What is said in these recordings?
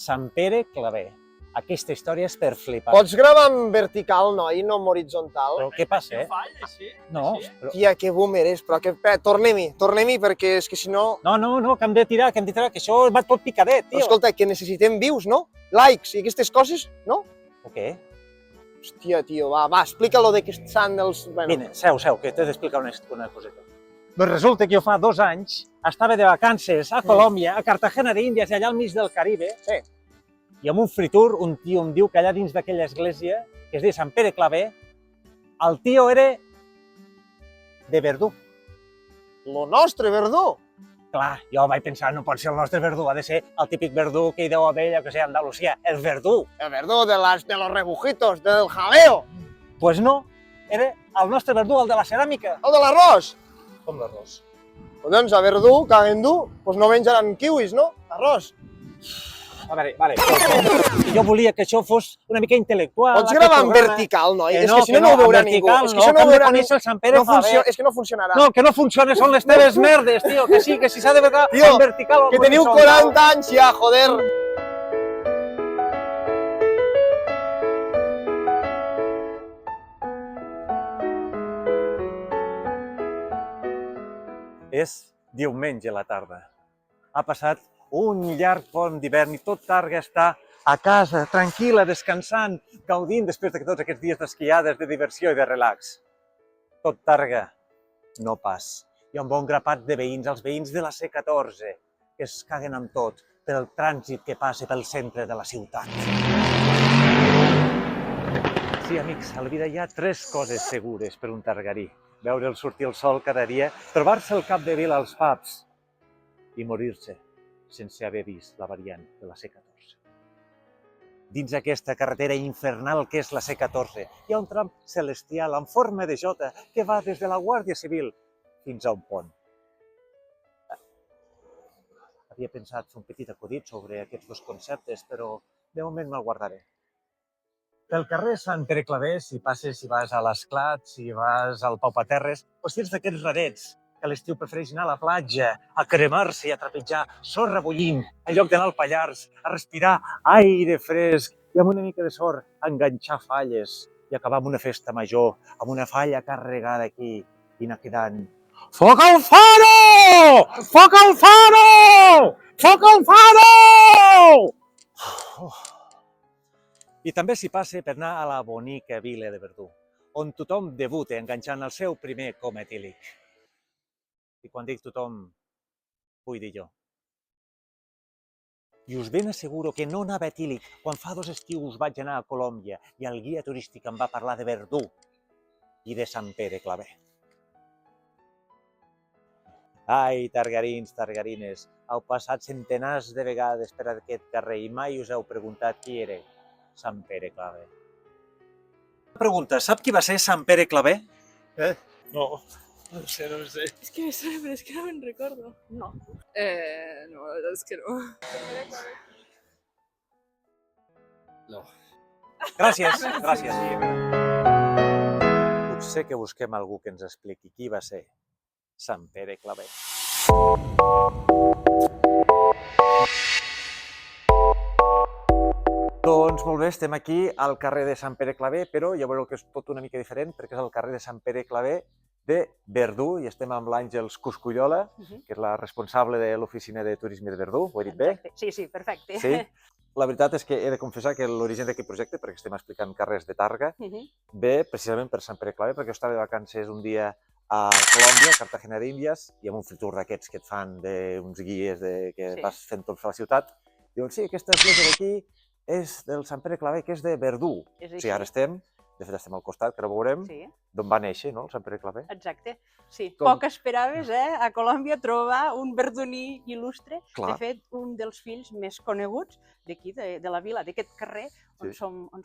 Sant Pere Claver. Aquesta història és per flipar. Pots gravar en vertical, noi, no en horitzontal? Però què passa, No falla, així? No, però... Tia, que boomer és, però que... Tornem-hi, perquè és que si no... No, que hem de tirar, que això va tot picadet, tio. Però escolta, que necessitem vius, no? Likes i aquestes coses, no? O què? Hòstia, tio, va, explica-lo d'aquest sant dels... Bueno. Vine, seu, que t'he d'explicar una coseta. Doncs resulta que jo fa 2 anys estava de vacances a Colòmbia, a Cartagena d'Índies, allà al mig del Caribe, i amb un fritur, un tio em diu que allà dins d'aquella església, que es diu Sant Pere Claver, el tio era de Verdú. Lo nostre Verdú. Clar, jo vaig pensar, no pot ser el nostre Verdú, ha de ser el típic Verdú que hi deu haver, jo que sé, a Andalusia, el Verdú. El Verdú de los rebujitos, del jaleo. Pues no, era el nostre Verdú, el de la ceràmica. El de l'arròs. Com l'arròs? Collons, a Verdú, que a Gendú, doncs no menjaran kiwis, no? Arròs. A veure, vale. Jo volia que això fos una mica intel·lectual. Pots gravar en vertical, noi? És que si no, no ho veurà ningú. És que no, si no ho veurà ningú. el Sant Pere Claver. És que no funcionarà. No, que no funciona, són les teves merdes, tio. Que sí, que si s'ha de veure en vertical o que teniu 40 anys ja, joder. És diumenge a la tarda. Ha passat un llarg pont d'hivern i tot Targa està a casa, tranquil·la, descansant, gaudint després de tots aquests dies d'esquiades, de diversió i de relax. Tot Targa, no pas. Hi ha un bon grapat de veïns, els veïns de la C14, que es caguen amb tot pel trànsit que passa pel centre de la ciutat. Sí, amics, a la vida hi ha 3 coses segures per un targarí. Veure'l sortir el sol cada dia, trobar-se al cap de vila als pubs i morir-se sense haver vist la variant de la C14. Dins aquesta carretera infernal que és la C14, hi ha un tram celestial en forma de jota que va des de la Guàrdia Civil fins a un pont. Havia pensat fer un petit acudit sobre aquests 2 conceptes, però de moment me'l guardaré. Pel carrer Sant Pere Claver, si passes, si vas a l'Esclat, si vas al Pau Paterres, o si ets d'aquests rarets que a l'estiu prefereix anar a la platja, a cremar-se i a trepitjar sorra bullint, en lloc d'anar al Pallars, a respirar aire fresc i amb una mica de sort a enganxar falles i acabar amb una festa major, amb una falla carregada aquí i anar quedant «Foc al faro! Foc al faro! Foc al faro!» I també s'hi passa per anar a la bonica vila de Verdú, on tothom debuta enganxant el seu primer coma etílic. I quan dic tothom, vull dir jo. I us ben asseguro que no anava etílic quan fa 2 estius vaig anar a Colòmbia i el guia turístic em va parlar de Verdú i de Sant Pere Claver. Ai, targarins, targarines, heu passat centenars de vegades per aquest carrer i mai us heu preguntat qui era Sant Pere Claver. Pregunta, sap qui va ser Sant Pere Claver? No. No sé. Es que me suena, pero es que no me recuerdo. No. No, la verdad es que no. No. Gràcies. Potser que busquem algú que ens expliqui qui va ser Sant Pere Claver. Doncs molt bé, estem aquí al carrer de Sant Pere Claver, però ja veureu que és tot una mica diferent perquè és el carrer de Sant Pere Claver de Verdú i estem amb l'Àngels Coscullola, que és la responsable de l'oficina de turisme de Verdú. Ho he dit bé? Sí, perfecte. Sí? La veritat és que he de confessar que l'origen d'aquest projecte, perquè estem explicant carrers de Targa, ve precisament per Sant Pere Claver, perquè jo estava de vacances un dia a Colòmbia, a Cartagena d'Índies, i amb un fritur d'aquests que et fan d'uns guies que vas fent tot per la ciutat. Diuen, sí, aquesta església d'aquí és del Sant Pere Claver, que és de Verdú. O sigui, ara estem, de fet estem al costat, que ara ho veurem, d'on va néixer, no?, el Sant Pere Claver. Exacte, sí. Poc esperaves, a Colòmbia trobar un verduní il·lustre. De fet, un dels fills més coneguts d'aquí, de la vila, d'aquest carrer on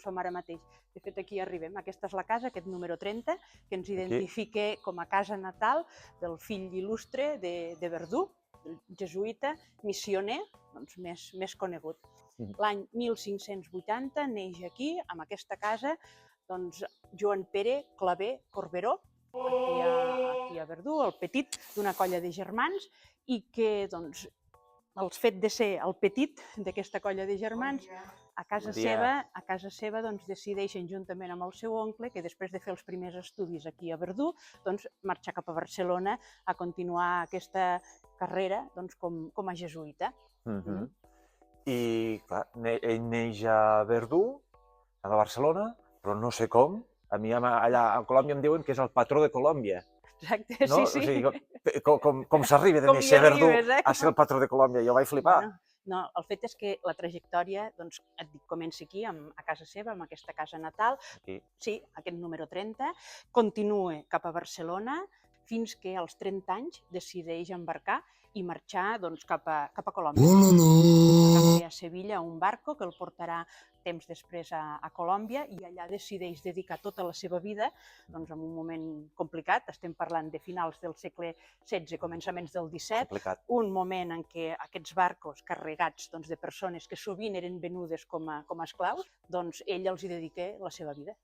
som ara mateix. De fet, aquí arribem. Aquesta és la casa, aquest número 30, que ens identifica com a casa natal del fill il·lustre de Verdú, el jesuïta missioner més conegut. L'any 1580 neix aquí, amb aquesta casa, doncs, Joan Pere Clavé Corberó, aquí a Verdú, el petit d'una colla de germans, i que, doncs, el fet de ser el petit d'aquesta colla de germans, a casa seva doncs, decideixen, juntament amb el seu oncle, que després de fer els primers estudis aquí a Verdú, doncs, marxar cap a Barcelona a continuar aquesta carrera doncs, com a jesuïta. I, clar, ell neix a Verdú, a Barcelona, però no sé com. A mi allà a Colòmbia em diuen que és el patró de Colòmbia. Exacte, No? sí. O sigui, com s'arriba de néixer a Verdú a ser el patró de Colòmbia? Jo vaig flipar. Bueno, no, el fet és que la trajectòria, doncs, et dic, comença aquí, a casa seva, amb aquesta casa natal, Aquí. sí, aquest número 30, continua cap a Barcelona fins que als 30 anys decideix embarcar i marxar doncs, cap a Colòmbia. A Sevilla un barco que el portarà temps després a Colòmbia i allà decideix dedicar tota la seva vida doncs, en un moment complicat. Estem parlant de finals del segle XVI, començaments del XVII, un moment en què aquests barcos carregats doncs, de persones que sovint eren venudes com a esclaus, doncs ell els hi dedica la seva vida.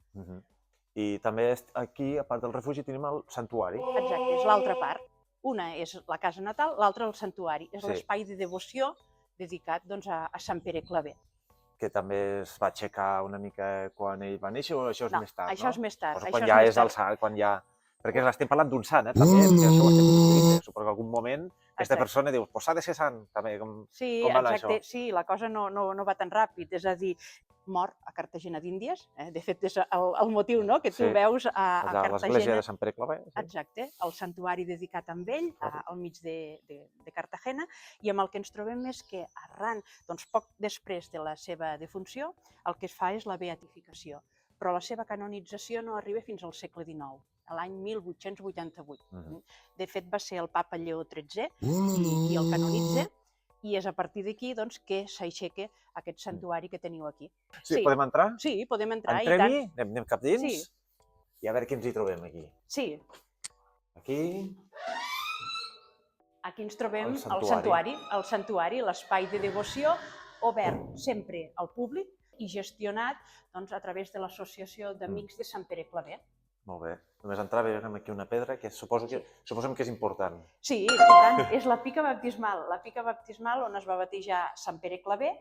I també aquí, a part del refugi, tenim el santuari. Exacte, és l'altra part. Una és la casa natal, l'altra el santuari. És l'espai de devoció dedicat doncs, a Sant Pere Claver. Que també es va aixecar una mica quan ell va néixer, o això és més tard? No, això és més tard. Quan ja és el sant, quan ja... Perquè estem parlant d'un sant, també, que això ho estem utilitzant. Suposo que en algun moment aquesta persona diu, pues s'ha de ser sant, també, com va anar això? Sí, la cosa no va tan ràpid, és a dir, mor a Cartagena d'Índies, de fet és el motiu que tu veus a Cartagena. L'església de Sant Pere Claver. Exacte, el santuari dedicat a ell, al mig de Cartagena, i amb el que ens trobem és que arran, doncs poc després de la seva defunció, el que es fa és la beatificació, però la seva canonització no arriba fins al segle XIX, a l'any 1888. De fet, va ser el papa Lleó XIII qui el canonitza, i és a partir d'aquí que s'aixeca aquest santuari que teniu aquí. Sí, podem entrar? Sí, podem entrar. Entrem-hi? Anem cap dins? Sí. I a veure què ens hi trobem aquí. Sí. Aquí... Aquí ens trobem el santuari, l'espai de devoció, obert sempre al públic i gestionat a través de l'Associació d'Amics de Sant Pere Claver. Molt bé. Només entrar, veiem aquí una pedra que suposem que és important. Sí, important. És la pica baptismal on es va batejar Sant Pere Claver.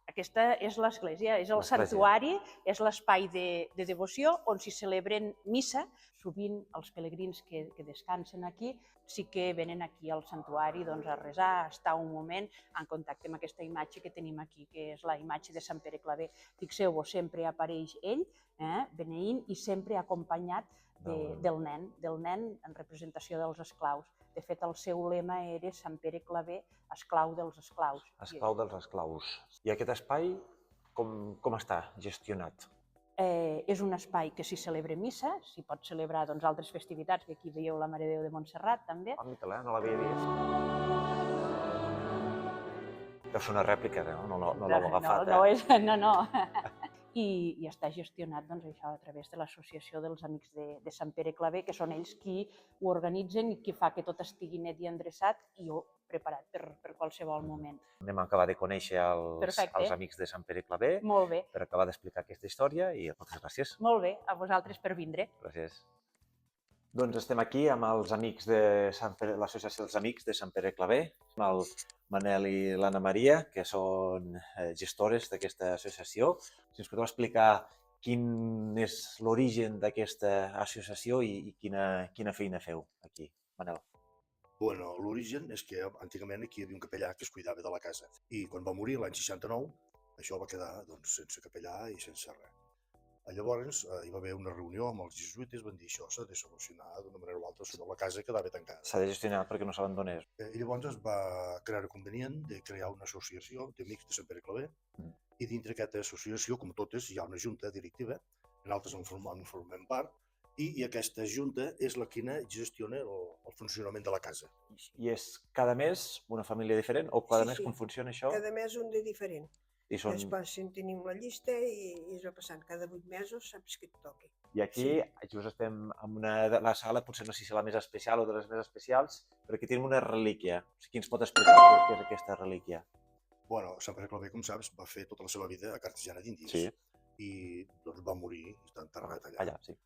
Aquesta és l'església, és el santuari, és l'espai de devoció on s'hi celebren missa. Sovint els pelegrins que descansen aquí sí que venen aquí al santuari a resar, a estar un moment en contacte amb aquesta imatge que tenim aquí, que és la imatge de Sant Pere Claver. Fixeu-vos, sempre apareix ell beneint i sempre acompanyat del nen en representació dels esclaus. De fet, el seu lema era Sant Pere Claver, esclau dels esclaus. Esclau dels esclaus. I aquest espai com està gestionat? És un espai que s'hi celebra missa, s'hi pot celebrar altres festivitats, que aquí veieu la Mare de Déu de Montserrat també. Mica-la, no l'havia vist. Deu ser una rèplica, no l'heu agafat. No. I està gestionat a través de l'Associació dels Amics de Sant Pere Claver, que són ells qui ho organitzen i qui fa que tot estigui net i endreçat i preparat per qualsevol moment. Anem a acabar de conèixer els Amics de Sant Pere Claver. Molt bé. Per acabar d'explicar aquesta història i moltes gràcies. Molt bé, a vosaltres per vindre. Gràcies. Doncs estem aquí amb els amics de l'Associació dels Amics de Sant Pere Claver, el Manel i l'Anna Maria, que són gestores d'aquesta associació. Si ens podeu explicar quin és l'origen d'aquesta associació i quina feina feu aquí, Manel. Bueno, l'origen és que antigament aquí hi havia un capellà que es cuidava de la casa i quan va morir l'any 69 això va quedar sense capellà i sense res. Llavors hi va haver una reunió amb els jesuïtes, van dir això s'ha de solucionar d'una manera o altra, si no la casa quedava tancada. S'ha de gestionar perquè no s'abandonés. I llavors es va crear convenient de crear una associació d'Amics de Sant Pere Claver i dintre d'aquesta associació, com totes, hi ha una junta directiva, nosaltres en formem part, i aquesta junta és la que gestiona el funcionament de la casa. I és cada mes una família diferent o cada mes com funciona això? Cada mes un de diferent. Després tenim la llista i es va passant. Cada 8 mesos saps que et toqui. I aquí just estem en la sala, potser no sé si la més especial o de les més especials, però aquí tenim una relíquia. O sigui, qui ens pot explicar què és aquesta relíquia? Bueno, Sant Pere Claver, com saps, va fer tota la seva vida a Cartagena d'Índies. Sí. I doncs, va morir, està enterrat allà. Allà, sí.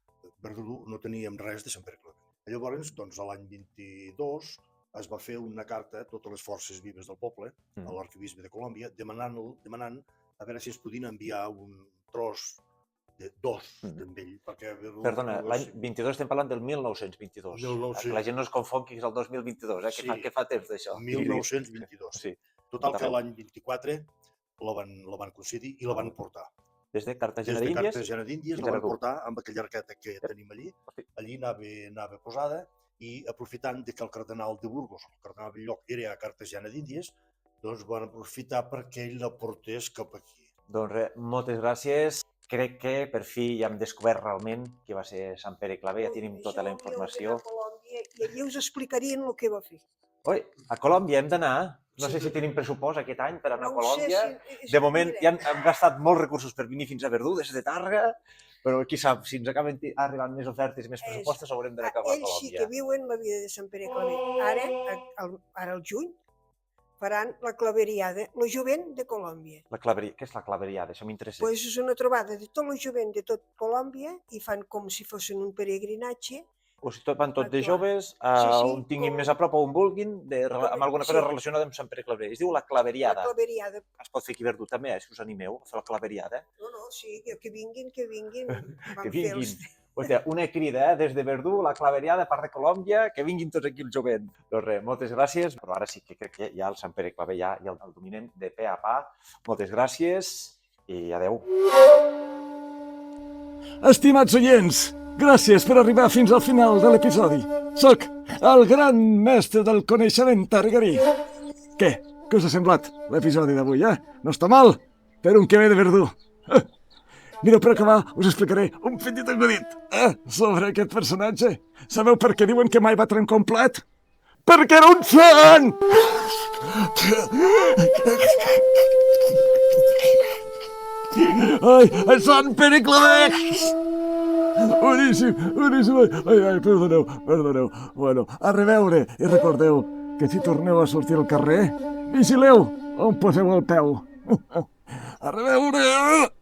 Verdú no teníem res de Sant Pere Claver. Llavors, doncs, l'any 22 es va fer una carta a totes les forces vives del poble, a l'arquebisbe de Colòmbia, demanant a veure si es podien enviar un tros d'os amb ell. Perdona, l'any 22 estem parlant del 1922. Que la gent no es confongui que és el 2022, que fa temps d'això. 1922. Sí. Total que l'any 24 la van concedir i la van portar. Des de Cartagena d'Índies? Des de Cartagena d'Índies la van portar amb aquella arqueta que tenim allí. Allí anava posada i aprofitant que el cardenal de Burgos, el cardenal Belloc, era a Cartagena d'Índies, doncs van aprofitar perquè ell la portés cap aquí. Doncs res, moltes gràcies. Crec que per fi ja hem descobert realment qui va ser Sant Pere Claver, ja tenim tota la informació. I allí us explicarien el que va fer. Oi, a Colòmbia hem d'anar. No sé si tenim pressupost aquest any per anar a Colòmbia. De moment ja hem gastat molts recursos per venir fins a Verdú, des de Tàrrega, però qui sap, si ens acaben arribant més ofertes i més pressupostos, haurem d'anar cap a Colòmbia. Ells sí que viuen la vida de Sant Pere Claver. Ara, al juny, faran la claveriada, el jovent de Colòmbia. Què és la claveriada? Això m'interessa. És una trobada de tot el jovent de tot Colòmbia i fan com si fossin un peregrinatge. O sigui, van tots de joves, on tinguin més a prop o on vulguin, amb alguna cosa relacionada amb Sant Pere Claver. Es diu la claveriada. La claveriada. Es pot fer aquí a Verdú també, si us animeu a fer la claveriada. No, sí, que vinguin. Que vinguin. Hòstia, una crida des de Verdú, la claveriada, part de Colòmbia, que vinguin tots aquí el jovent. Doncs res, moltes gràcies, però ara sí que crec que ja el Sant Pere Claver ja el dominem de pe a pa. Moltes gràcies i adeu. Estimats oients, gràcies per arribar fins al final de l'episodi. Soc el gran mestre del coneixement targarí. Què us ha semblat l'episodi d'avui, No està mal per un que ve de Verdú. Mireu, per acabar, us explicaré un petit acudit sobre aquest personatge. Sabeu per què diuen que mai va trencar un plat? Perquè era un sant! Ai, Sant Pere Claver! Boníssim. Ai, perdoneu. Bueno, a reveure i recordeu que si torneu a sortir al carrer, vigileu on poseu el peu. A reveure!